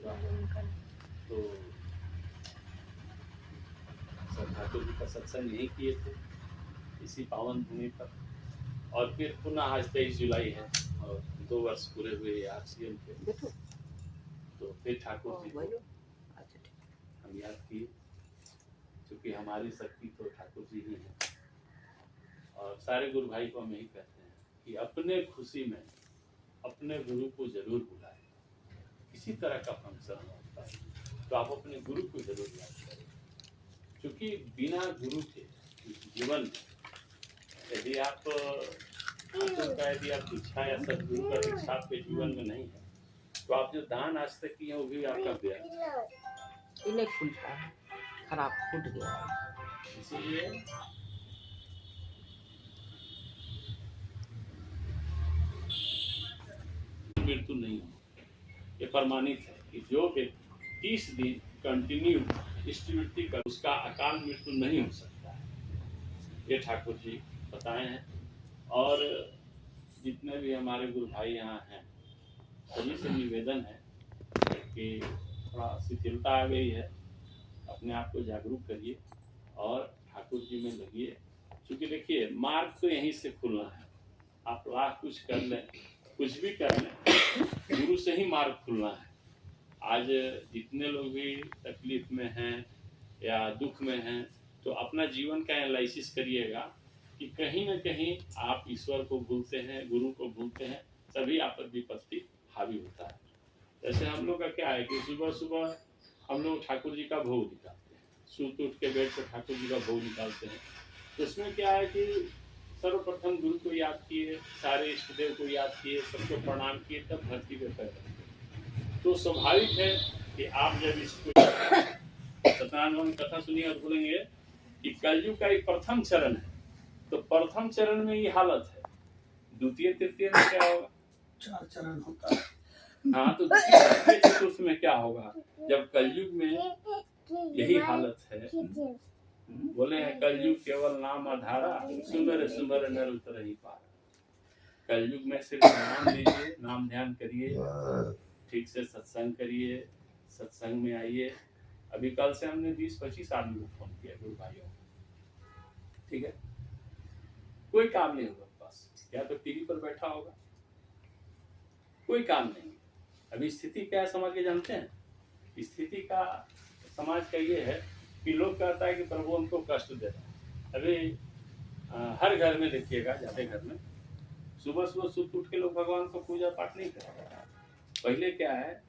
पूरा तो सब ठाकुर जी का सत्संग यहीं किए थे इसी पावन भूमि पर। और फिर पुनः आज 23 जुलाई है और 2 वर्ष पूरे हुए आरसीएम के। तो फिर ठाकुर जी को हम याद किए, क्योंकि हमारी शक्ति तो ठाकुर जी ही है। और सारे गुरु भाई को हम यही कहते हैं कि अपने खुशी में अपने गुरु को जरूर बुलाएं। किसी तरह का फंक्शन होता है तो आप अपने गुरु को जरूर याद करें, क्योंकि बिना गुरु के जीवन में यदि आप दीक्षा या सदगुरु का दीक्षा आपके जीवन में नहीं है तो आप जो दान आज तक किए वो भी आपका व्यर्थ। इन्हें खुलता है, खराब फूट गया है। इसीलिए मृत्यु नहीं हो, ये प्रमाणित है कि जो व्यक्ति 30 दिन कंटिन्यू स्थिति कर उसका अकाल मृत्यु नहीं हो सकता है, ये ठाकुर जी बताए हैं। और जितने भी हमारे गुरु भाई यहाँ हैं सभी से निवेदन है कि थोड़ा शिथिलता आ गई है, अपने आप को जागरूक करिए और ठाकुर जी में लगिए। क्योंकि देखिए मार्ग तो यहीं से खुलना है, आप लाख कुछ कर लें कुछ भी कर लें, गुरु से ही मार्ग खुलना है। आज जितने लोग भी तकलीफ में हैं या दुख में हैं तो अपना जीवन का एनालिसिस करिएगा कि कहीं ना कहीं आप ईश्वर को भूलते हैं, गुरु को भूलते हैं, तभी आप पर विपत्ति हावी होता है। जैसे हम लोग का क्या है कि सुबह सुबह हम लोग ठाकुर जी का भोग निकालते हैं, सूत उठ के बेड पर ठाकुर जी का भोग निकालते हैं। तो इसमें क्या है कि सर्वप्रथम गुरु को याद किए, सारे इष्ट देव को याद किए, सबको प्रणाम किए, तब धरती पे पैर रखे। तो स्वाभाविक है कि आप जब इसको सत्यनारायण कथा सुनिए और बोलेंगे कि कलयुग का एक प्रथम चरण है, तो प्रथम चरण में ये हालत है, द्वितीय तृतीय में क्या होगा? 4 चरण होता है। हाँ, तो द्वितीय चतुर्थ में क्या होगा जब कलयुग में यही हालत है? बोले हैं कलयुग केवल नाम आधारा, सुमर सुमर नर उतर ही पारा। कलयुग में सिर्फ नाम लीजिए, नाम ध्यान करिए, ठीक से सत्संग करिए, सत्संग में आइए। अभी कल से हमने 20-25 आदमी को फोन किया गुरु भाइयों, ठीक है? कोई काम नहीं होगा बस, या तो टीवी पर बैठा होगा, कोई काम नहीं। अभी स्थिति क्या है समझ के जानते हैं? स्थिति का समाज का ये है कि लोग कहता है कि प्रभु हमको कष्ट दे रहा है। अभी हर घर में देखिएगा, ज्यादा घर में सुबह सुबह सुबह उठ के लोग भगवान को पूजा पाठ नहीं करते। पहले क्या है,